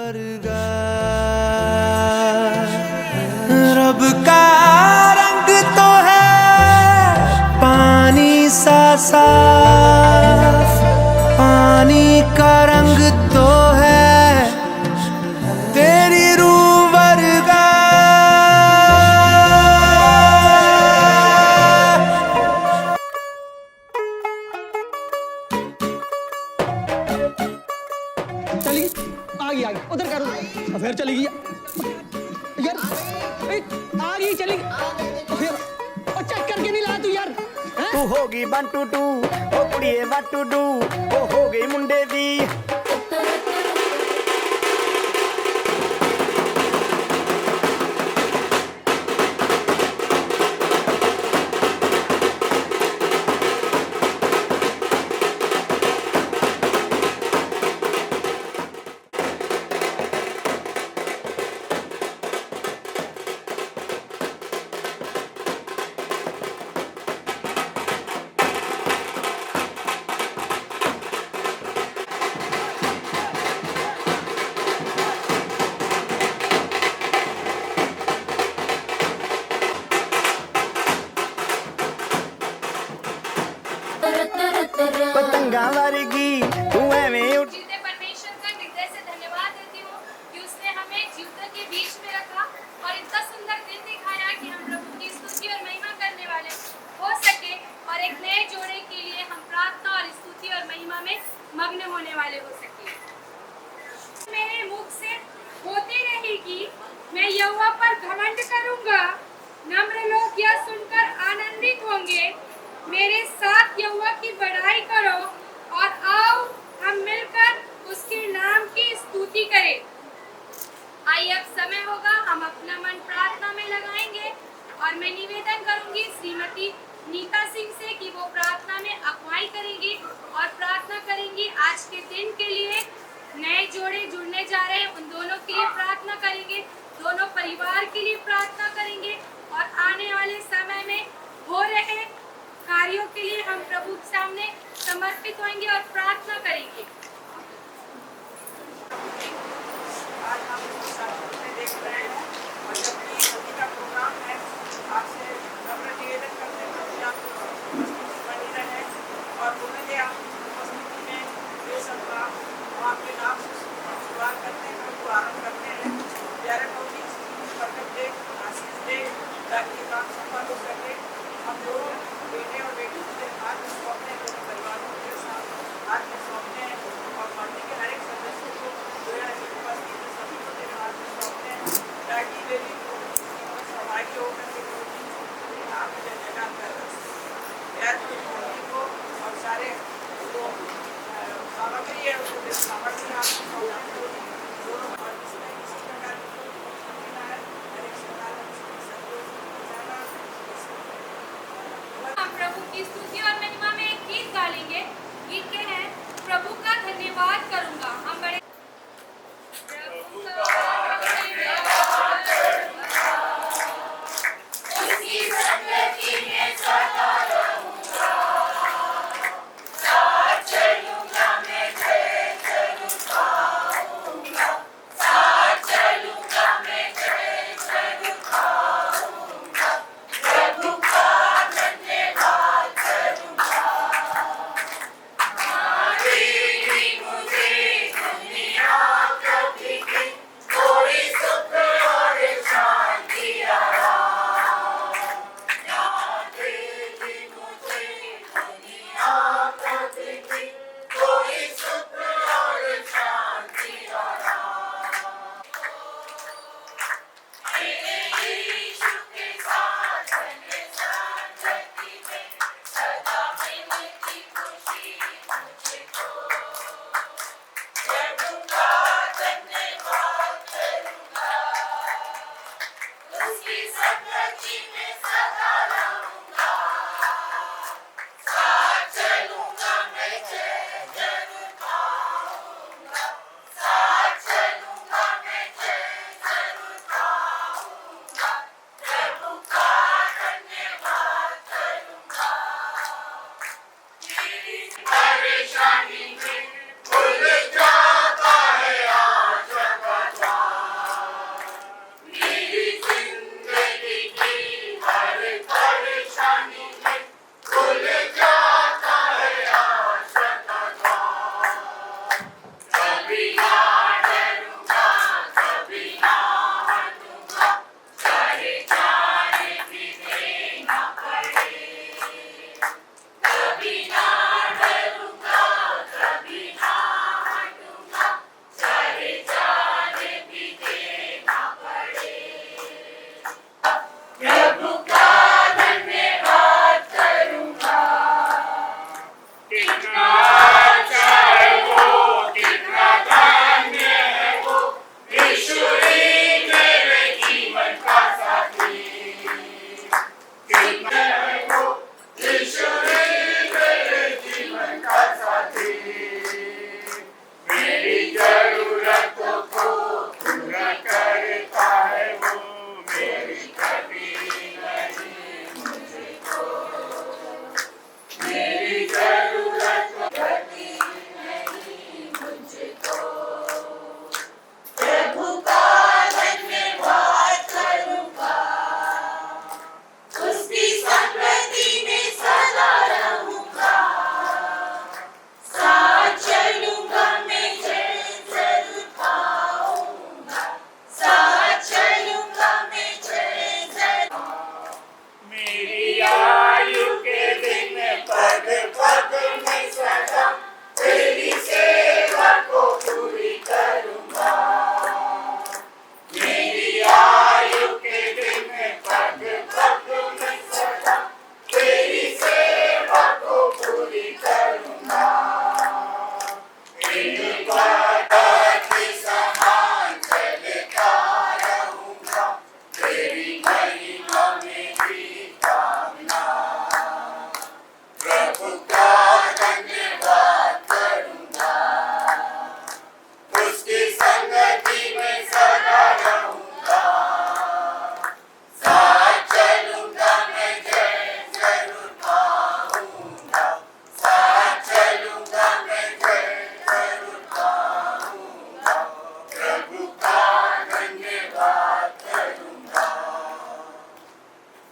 वर्गा रब का रंग तो है पानी सा साफ, पानी का रंग तो है तेरी रूह वर्गा। चली आ गई उधर करो फिर चली गई यार आ गई चली फिर और चेक करके नहीं ला तू यार तू होगी 1 2 2 ओ कुड़िए व्हाट टू डू ओ हो गई मुंडे दी। पतंगा वर्गी तू एवें उठ जीते परमेश्वर का हृदय से धन्यवाद देती हूँ कि उसने हमें जीवतों के बीच में रखा और इतना सुंदर दिन दिखाया कि हम प्रभु की स्तुति और महिमा करने वाले हो सके और एक नए जोड़े के लिए हम प्रार्थना और स्तुति और महिमा में मग्न होने वाले हो सके। मेरे मुख से होती रहेगी, मैं यहोवा पर घमंड करूंगा। नम्र लोग यह सुनकर आनंदित होंगे। मेरे साथ यहोवा की बड़ाई करो और आओ हम मिलकर उसके नाम की स्तुति करें। आइए अब समय होगा, हम अपना मन प्रार्थना में लगाएंगे और मैं निवेदन करूंगी श्रीमती नीता सिंह से कि वो प्रार्थना में अगुवाई करेंगी और प्रार्थना करेंगी। आज के दिन के लिए नए जोड़े जुड़ने जा रहे हैं, उन दोनों के लिए प्रार्थना करेंगे, दोनों परिवार के लिए प्रार्थना करेंगे और आने वाले समय में हो रहे कार्यों के लिए हम प्रभु के सामने समर्पित होंगे और प्रार्थना करेंगे। आज हम देख रहे हैं और जब ये सभी का प्रोग्राम है, आपसे नम्र निवेदन करते हैं कि आप उपस्थिति बनी रहे और उन्हें आप उपस्थिति में ये सब काम हम आपके नाम से शुरुआत करते हैं, प्रभु आरंभ करते हैं। प्यारे प्रभु जी बरकत दे, आशीष दे ताकि ये काम सफल हो सके। हम दोनों बेटे और बेटी के हाथ में सौंपते हैं, दोनों परिवारों के साथ हाथ में सौंपते हैं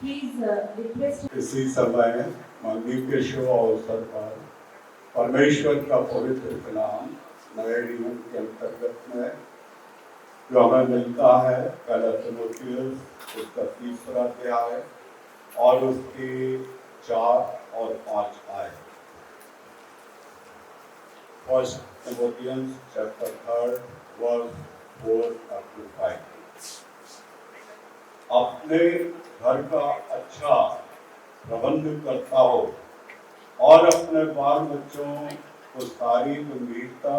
Please request. इसी समय मंदिर के शुभ अवसर पर परमेश्वर का पवित्र कलाम नए नियम के अंतर्गत में जो हमें मिलता है पहला तीमुथियुस उसका 3रा अध्याय और उसकी 4 और 5 आयत। फर्स्ट तीमुथियुस चैप्टर 3 वर्स 4 up to 5। अपने घर का अच्छा प्रबंध करता हो और अपने बाल बच्चों को सारी गंभीरता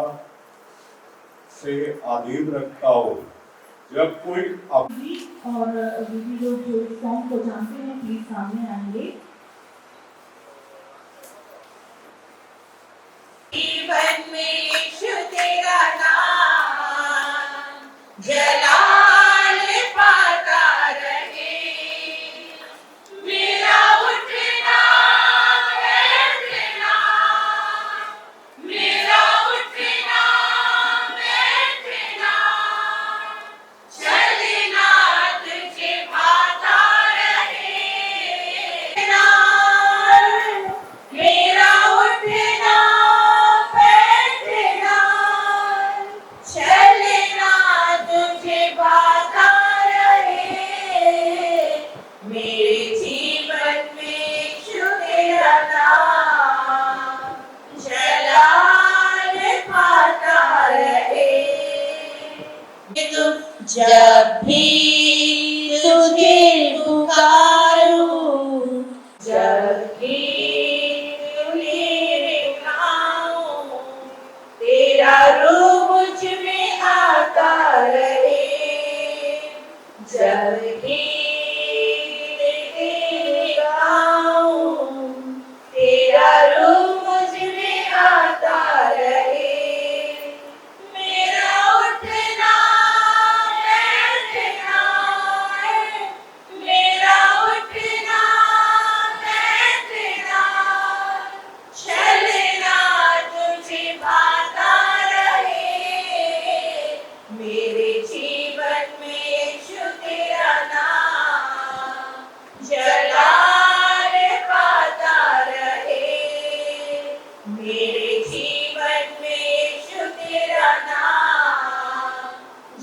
से अधीन रखता हो। जब कोई और दीदी लोग जो इस सॉन्ग को जानते हैं प्लीज सामने आएंगे। जीवन में यीशु तेरा नाम जलाल पाता रहे, मेरा उठना बैठना, मेरा उठना बैठना, चलना तुझे भाता रहे, मेरा उठना बैठना, चलना तुझे भाता रहे, मेरे जीवन में यीशु तेरा नाम जलाल पाता रहे। जब भी तुझे पुकारूं, जब भी तुझे बुलाऊं, तेरा रूप मुझ में आता रहे, जब भी तुझे बुलाऊं, तेरा रूप मुझ में आता रहे, मेरा उठना बैठना, मेरा उठना बैठना, चलना तुझे भाता रहे, मेरे जीवन में यीशु तेरा नाम जलाल पाता रहे, मेरे जीवन में यीशु तेरा नाम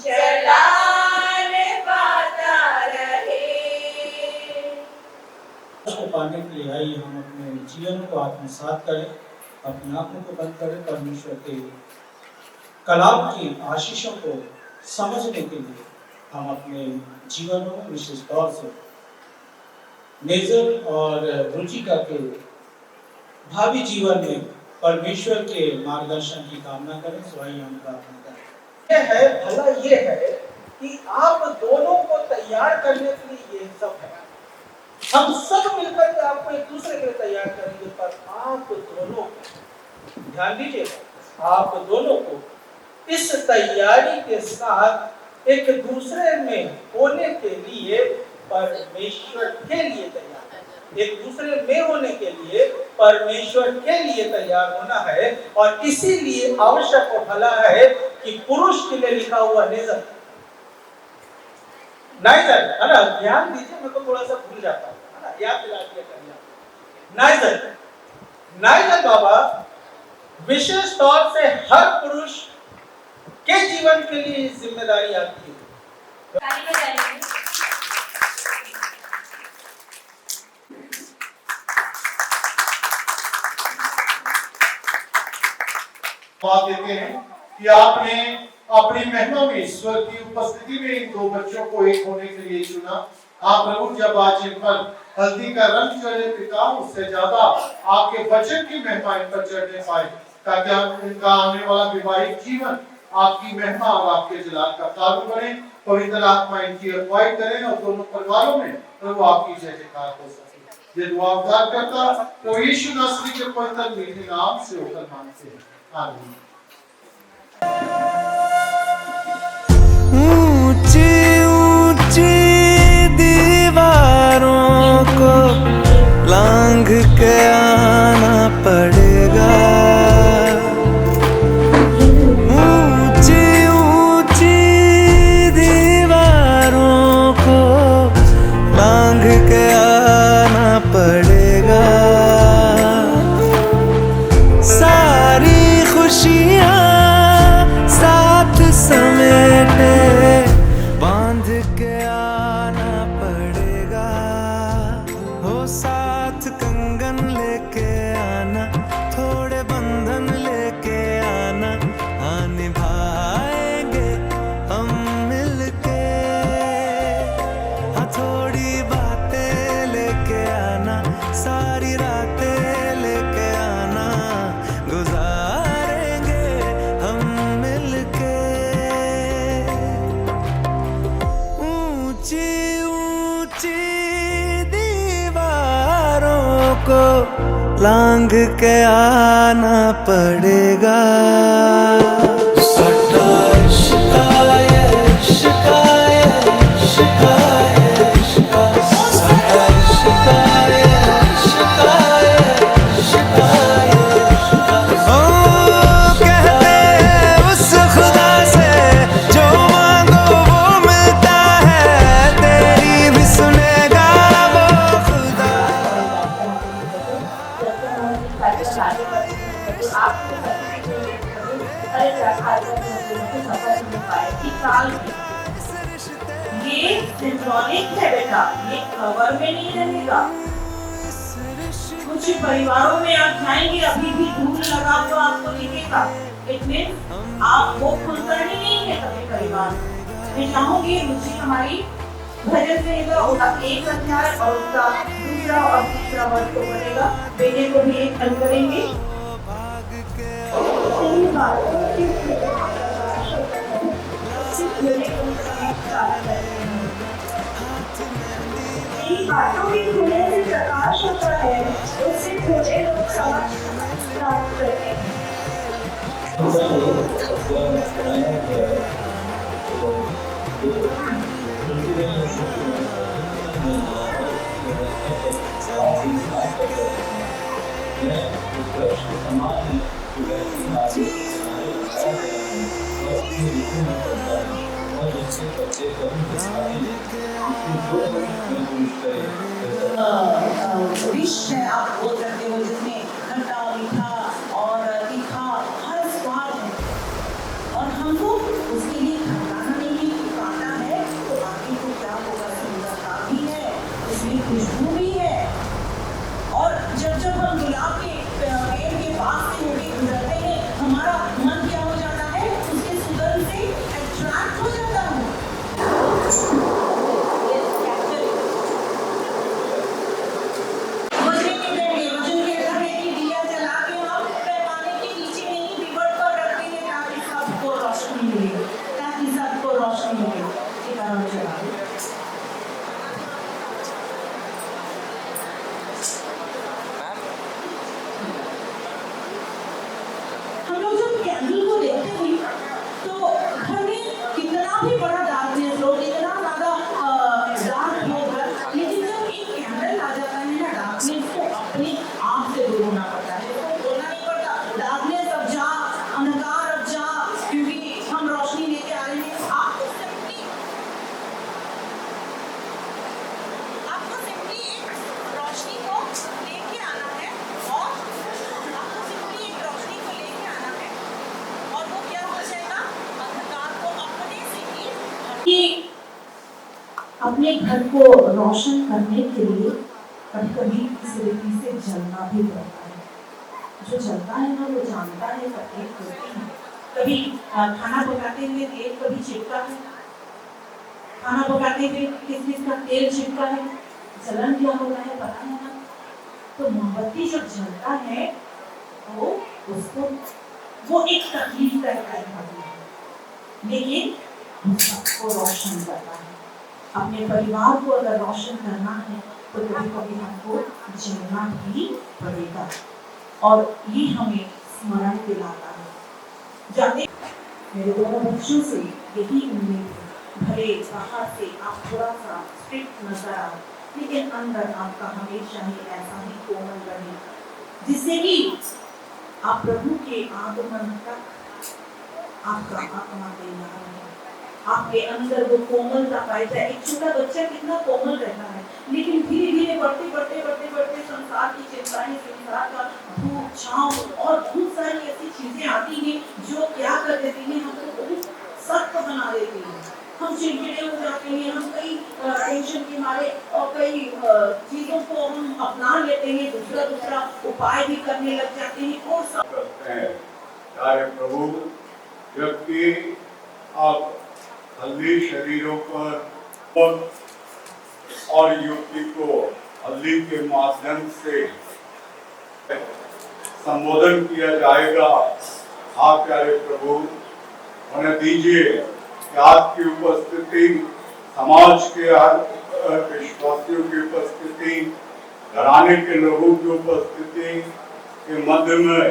जलाल पाता रहे। को पाने के लिए आइए हम अपने जीवन को आत्मसात करें, अपने आंखों को बंद करें, परमेश्वर के कलाम की आशीषों को समझने के लिए हम अपने जीवनों में विशेष तौर से नेजर और रुचिका के भावी जीवन में परमेश्वर के मार्गदर्शन की कामना करें। सो आइए हम प्रार्थना करें। ये है भला ये है कि आप दोनों को तैयार करने के लिए ये सब है। हम सब मिलकर के आपको एक दूसरे के लिए तैयार करेंगे, पर आप दोनों को ध्यान दीजिएगा, आप दोनों को इस तैयारी के साथ एक दूसरे में होने के लिए परमेश्वर के लिए तैयार, एक दूसरे में होने के लिए परमेश्वर के लिए तैयार होना है। और इसीलिए आवश्यक और भला है कि पुरुष के लिए लिखा हुआ नेजर नाइजर है ना, ध्यान दीजिए, मैं तो थोड़ा सा भूल जाता हूँ, है ना, याद दिला दिया करिए। नाइजर बाबा विशेष तौर से हर पुरुष के जीवन के लिए जिम्मेदारी आती है। ताली बजाएंगे। बात देते हैं कि आपने अपनी महिमा में ईश्वर की उपस्थिति में इन दो बच्चों को एक होने के लिए चुना। आप प्रभु जब आज इन पर हल्दी का रंग चढ़े पिता, उससे ज्यादा आपके वचन की महिमा इन पर चढ़ने पाए, ताकि इनका आने वाला वैवाहिक जीवन आपकी महिमा और आपके जलाल का कारण बने। पवित्र आत्मा इनकी अगुवाई करें और दोनों परिवारों में प्रभु आपकी जय जयकार हो सके। ये दुआ उद्धार करता तो यीशु नासरी के पवित्र मीठे नाम से होकर मांगते हैं, आमीन। ऊंची ऊंची दीवारों को लांघ के आना पड़ेगा, ऊंची ऊंची दीवारों को लांघ के लपेटे बांध के आना पड़ेगा, हो साथ कंगन लेके आना, थोड़े बंधन लेके आना, हाँ निभाएंगे हम मिलके, हाँ थोड़ी बातें लेके आना, सारी रातें लेके आना, गुजारेंगे हम मिलके। ऊंची ऊंची दीवारों को लांघ के आना पड़ेगा। शिकायत शिकायत शिकायत शिकायत शिकायत शिकायत शिकायत। ओ कहते हैं उस खुदा से जो मांगो वो मिलता है, तेरी भी सुनेगा वो खुदा। ये सिंक्रोनिक है बेटा, ये कवर में नहीं रहेगा। कुछ परिवारों में आप जाएंगे अभी भी धूल लगा तो आपको दिखेगा। इट मींस आप वो कुलकर्णी नहीं है कभी परिवार। मैं चाहूंगी मुझे हमारी भजन संहिता उसका एक अध्याय और उसका दूसरा और तीसरा वर्ष को पढ़ेगा। बेटे को भी एक हल करेंगे। बातों के खुले से प्रकाश होता है, उससे थोड़े लोग समझ प्राप्त करते हैं। डिश है आप बोल सकते हो जिसमें खट्टा मीठा और तीखा हर स्वाद है, और हमको उसके लिए खटाना नहीं पकाना है तो आगे को क्या होगा, सुंदरता भी है, उसमें खुशबू भी है। और जब जब हम गुलाब के पेड़ के पास से होके गुजरते हैं, हमारा मन क्या हो जाता है, उसके सुगंध से अट्रैक्ट हो जाता है। हम लोग जब कैंडल को देखते हैं तो घर में कितना भी बड़ा डार्कनेस हो, इतना ज्यादा डार्क होगा, लेकिन जब एक कैंडल आ जाता है ना, डार्कनेस को अपने आप से दूर होना पड़ता है। तो बोलना नहीं पड़ता डार्कनेस अब जा, अंधकार अब जा, क्योंकि हम रोशनी लेके आ रहे हैं। आपको सिंपली एक रोशनी को लेके आना है, और आपको सिंपली एक रोशनी को लेके आना है, और वो क्या हो जाएगा, अंधकार को अपने से ही कि अपने घर को रोशन करने के लिए कभी-कभी इस रीति से जलना भी पड़ता है। जो जलता है ना वो जानता है तकलीफ होती है। कभी खाना पकाते हुए तेल कभी चिपका है, खाना पकाते हुए किस का तेल चिपका है, जलन क्या होता है पता है ना। तो मोमबत्ती जब जलता है तो उसको वो एक तकलीफ करता है, लेकिन उसको रोशन करता है। अपने परिवार को अगर रोशन करना है तो कभी कभी हमको जलना भी पड़ेगा, और ये हमें स्मरण दिलाता है। जाते मेरे दोनों बच्चों से यही उम्मीद है, भले बाहर से आप थोड़ा सा स्ट्रिक्ट नजर आए, लेकिन अंदर आपका हमेशा ही ऐसा ही कोमल रहे, जिससे कि आप प्रभु के आगमन तक आपका आत्मा तैयार है, आपके अंदर वो कोमलता पाई जाए। एक छोटा बच्चा कितना कोमल रहता है, लेकिन धीरे धीरे बढ़ते बढ़ते बढ़ते बढ़ते संसार की चिंताएं, संसार का धूप छांव और बहुत सारी ऐसी चीजें आती हैं जो क्या कर देती हैं, हमको बहुत सख्त बना देती है। हम चिड़चिड़े हो जाते हैं, हम कई टेंशन के मारे और कई चीजों को हम अपना लेते हैं, दूसरा उपाय भी करने लग जाते हैं और सब करते हैं। प्यारे प्रभु, जबकि आप हल्दी शरीरों पर और युक्ति को हल्दी के माध्यम से संबोधन किया जाएगा। आप प्यारे प्रभु उन्हें दीजिए कि आपकी उपस्थिति, समाज के विश्वासियों की उपस्थिति, घराने के लोगों की उपस्थिति के मध्य में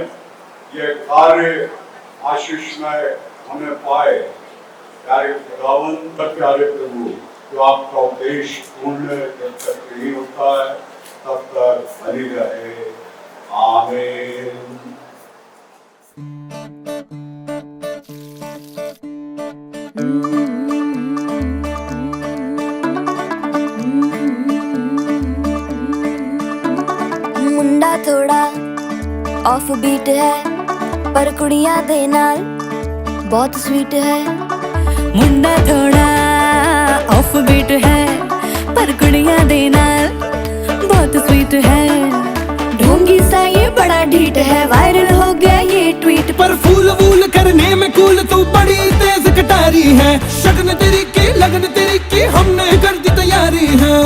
यह कार्य आशीषमय होने पाए। प्यारे खुदावन, प्यारे प्रभु, जो आपका उद्देश्य पूर्ण जब तक नहीं होता है तब तक बनी रहे। आमीन। मुंडा थोड़ा ऑफ बीट है पर कुड़ियां दे नाल बहुत स्वीट है। मुंडा थोड़ा ऑफ बीट है पर कुड़ियां दे नाल बहुत स्वीट है। ढोंगी सा ये बड़ा ढीठ है, वायरल हो गया ये ट्वीट पर फूल वूल करने में कूल तू बड़ी तेज कटारी है। शगन तेरी की लगन तेरी की हमने कर दी तैयारी है।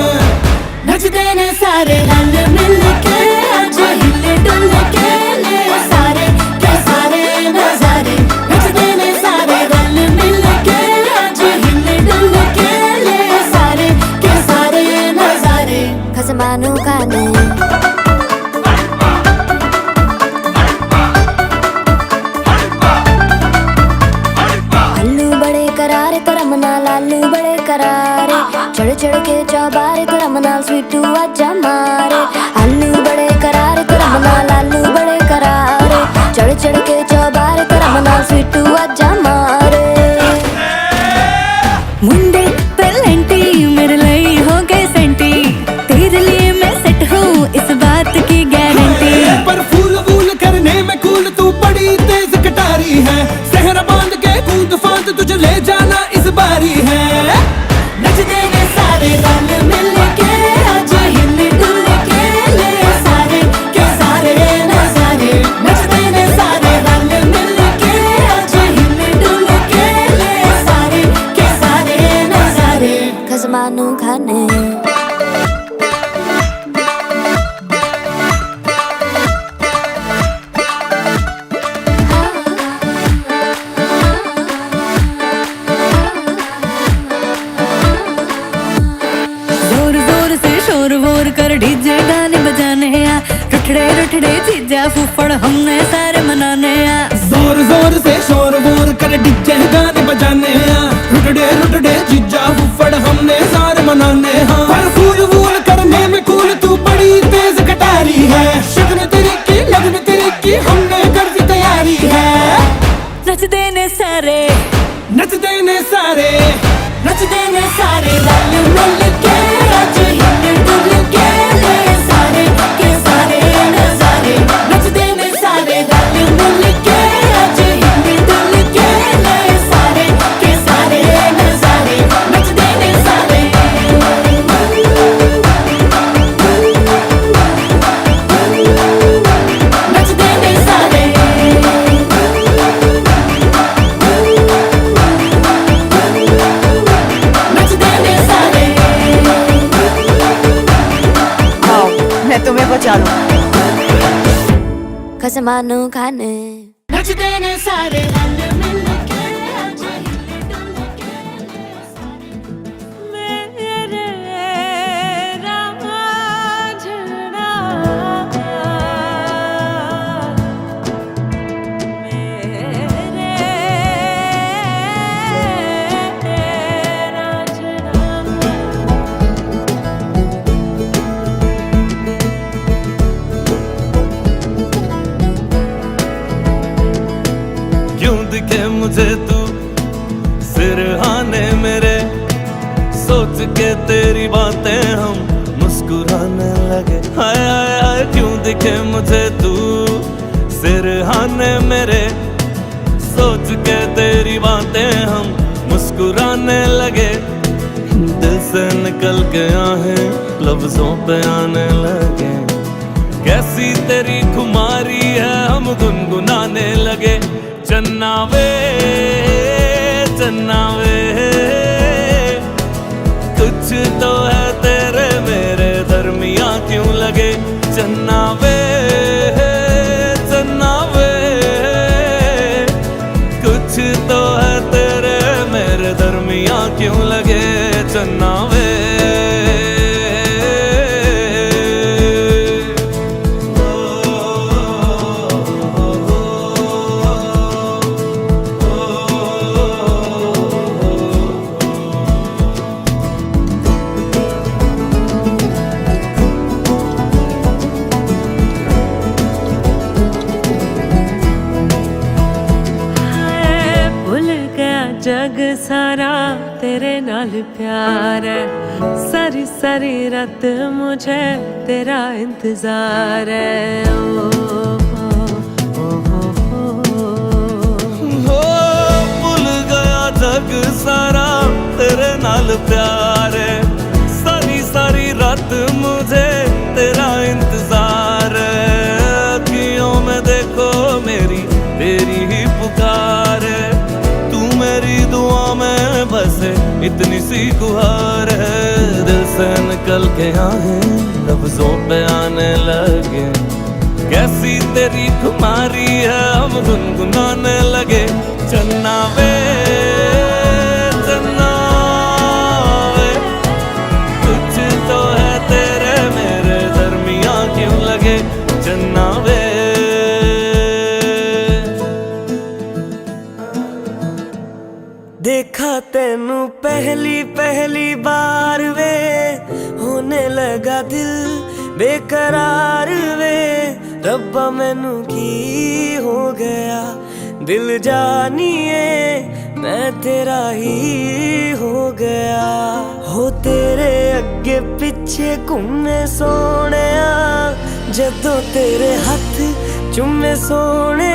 नचते ने सारे रल मिल के आज हिले डुल के ले सारे के सारे नजारे। नचते ने सारे रल मिल के आज हिले डुल के ले सारे के सारे नजारे। खसमानू खाने लालू बड़े करारे, चढ़ चढ़ के चौबारे तेरा मनाल स्वीटू आजा मारे। आलू बड़े करारे तेरा मनाल आलू बड़े करारे, चढ़ चढ़ के चौबारे तेरा मनाल स्वीटू आजा मारे। मुंडे पेलेंटी मेरे लिए हो गए सेंटी, तेरे लिए मैं सेट हूँ इस बात की गारंटी। पर फूल वूल करने में कूल तू बड़ी तेज कटारी है। सहरा बांध के कूद फांद तुझे ले जाना इस बारी है। नचते ने सारे रल मिल के आज हिले डुल के ले सारे के सारे नजारे। नचते ने सारे रल मिल के आज हिले डुल के ले सारे के सारे नजारे। खसमानू खाने डीजे गाने बजाने आ, रुठड़े रुठड़े चीजा फूफड़ हमने सारे मनाने आ। जोर जोर से शोर वोर कर डीजे गाने बजाने आ, रुटड़े रुटड़े चीजा फुफड़ हमने सारे मनाने हाँ। पर फूल वूल करने में कूल तू बड़ी तेज कटारी है। शगन तेरी की लगन तेरी की हमने कर दी तैयारी है। नचते ने सारे नचते ने सारे नचते ने सारे रल मिल के आज हिले डुल के ले सारे के सारे नजारे। नचते ने सारे रल मिल के आज हिले डुल के ले सारे के सारे नजारे। नचते ने सारे नचते ने सारे मैं तुम्हें बचा लूं। खसमानू खाने नचते ने सारे रल मिल के आज हिले डुल के ले सारे। मेरे रांझना दिखे मुझे तू सिरहाने मेरे, सोच के तेरी बातें हम मुस्कुराने लगे। हाय हाय हाय क्यों दिखे मुझे तू सिरहाने मेरे, सोच के तेरी बातें हम मुस्कुराने लगे, दिल से निकल के आहें लफ्जों पे आने लगे। कैसी तेरी खुमारी है हम गुनगुनाने लगे। चन्ना वे कुछ तो है तेरे मेरे दरमियां क्यों लगे। चन्ना वे कुछ तो है तेरे मेरे दरमियां क्यों लगे। चन्ना वे जग सारा तेरे नाल प्यार है, सारी सारी रात मुझे तेरा इंतजार है। भूल गया जग सारा तेरे नाल प्यार है, सारी सारी रात मुझे तेरा इंतजार है। अखियों में देखो मेरी तेरी ही पुकार है, मेरी दुआ में बसे इतनी सी गुहार है। दिल से निकल के आहें लफ्जों पे आने लगे। कैसी तेरी खुमारी है हम गुनगुनाने लगे। चन्ना वे कुछ तो है तेरे मेरे दरमियां क्यों लगे। चन्ना वे देखा तेनू पहली पहली बार वे, होने लगा दिल बेकरार वे। रब्बा मैनू की हो गया, दिल जानिए मैं तेरा ही हो गया। हो तेरे अगे पिछे घूमे सोने, जदों तेरे हथ चुमे सोने,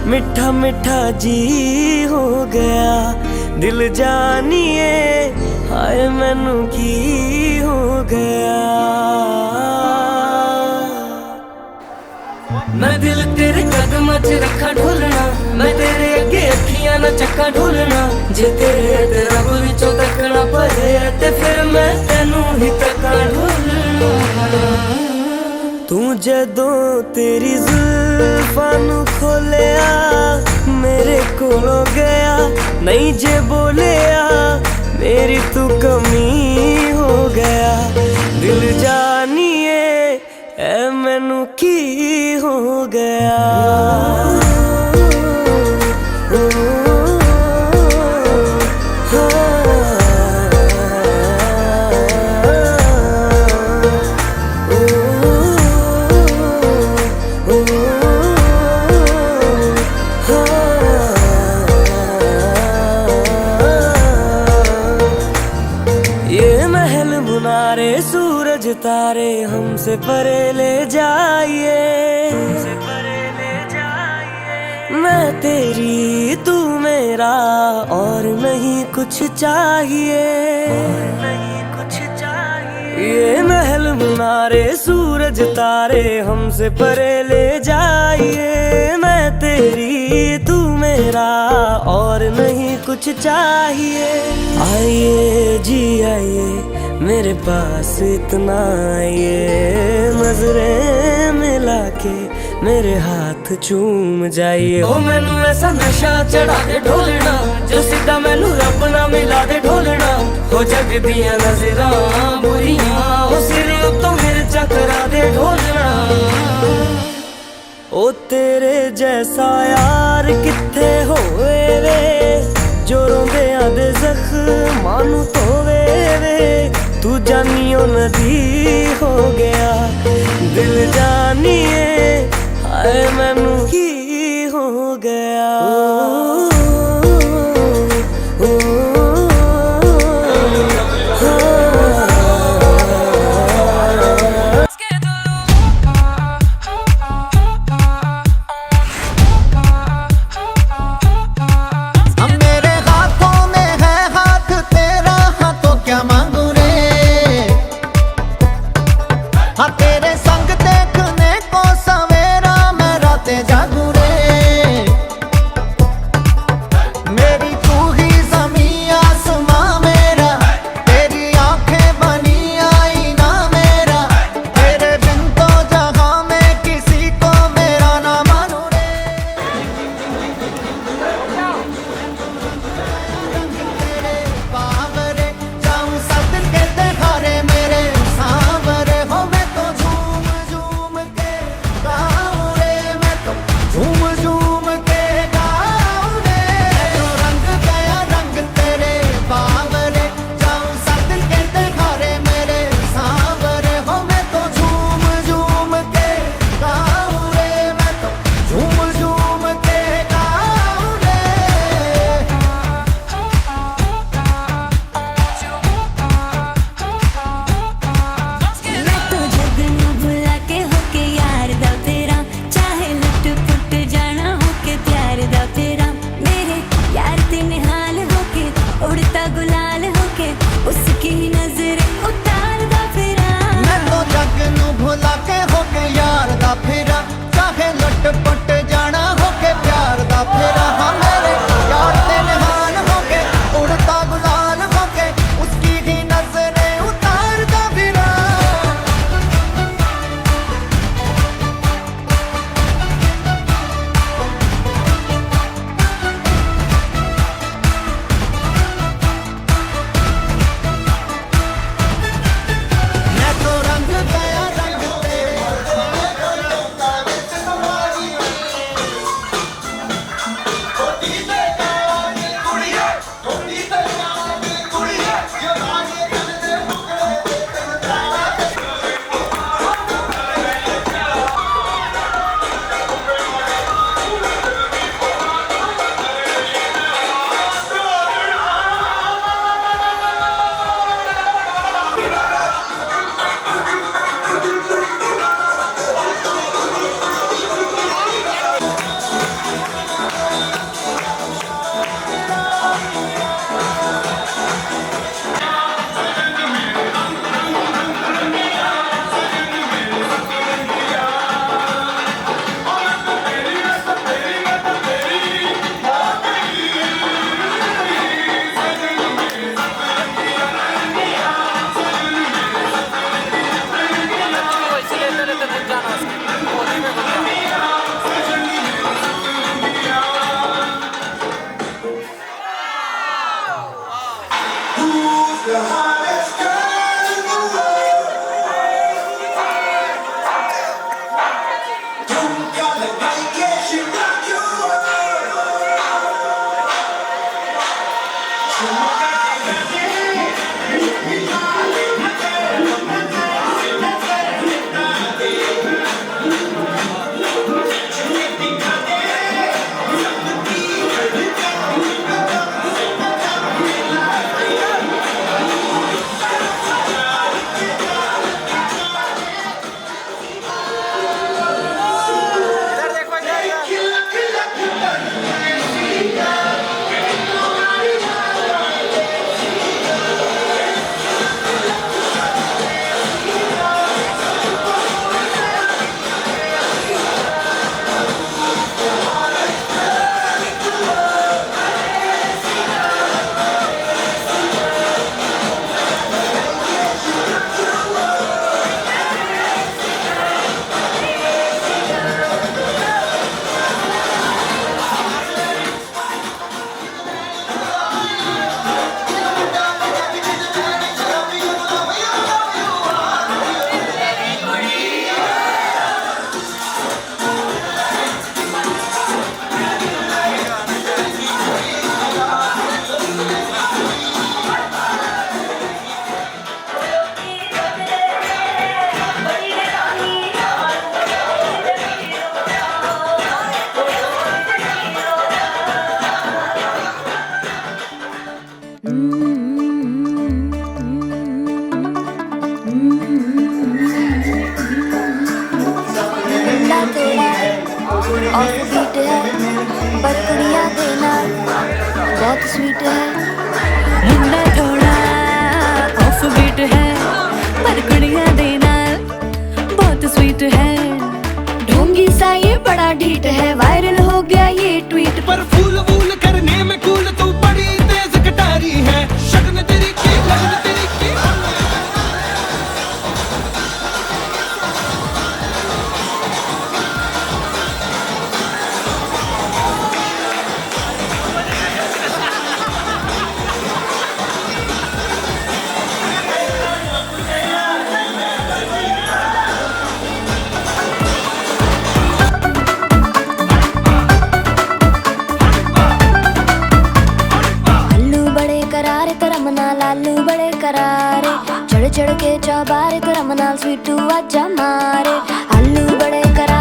मिठा मिठा जी हो गया। दिल जानिए हाय मैनू की हो गया। मैं दिल तेरे कदमां च रखा ढोलना, मैं तेरे अगे अखियां ना चक्का ढोलना। जे तेरे रब विचों तकना पए ते फिर मैं तेनू ही तक्का ढोलना। तू जदों तेरी जुल्फां नू खोलिया, मेरे कोलों गया नहीं जे बोलिया। मेरी तू कमी हो गया, दिल जानिए ऐ मैनू की हो गया। सूरज तारे हमसे परे ले जाइए, मैं तेरी तू मेरा और नहीं कुछ चाहिए। ये महल मुनारे सूरज तारे हमसे परे ले जाइए, मैं तेरी तू मेरा और नहीं कुछ चाहिए। आइए जी आइए मेरे पास इतना आइए, नजरें मिला के मेरे हाथ चूम जाइए। ओ मैनू ऐसा नशा चढ़ा दे ढोलना, जो सीधा मैनू रब ना मिला दे ढोलना। हो जग दियां नजरां बुरियां, ओ सिर उत्तों मिर्चा करा दे ढोलना। ओ तेरे जैसा यार किथे होवे वे, जो रोंदियां दे जख्मां नू धोवे वे। तू जानियो नदी हो गया, दिल जानिए हाय मैनू की हो गया। मेरे हाथों में the hottest girl in the world. झुमका लगाई के she rock your world. झुमका मुंडा थोड़ा ऑफ बीट है पर कुड़ियां दे नाल बहुत स्वीट है। मुंडा थोड़ा ऑफ बीट है पर कुड़ियां दे नाल बहुत स्वीट है। ढोंगी सा ये बड़ा ढीठ है, वायरल हो गया ये ट्वीट पर फूल वूल करने में कूल तू बड़ी तेज कटारी है। शक्ल तेरी की लगन तेरी की लालू बड़े करारे चढ़ चढ़ के चौबारे तेरा मनाल स्वीटू आजा मारे। आलू बड़े करारे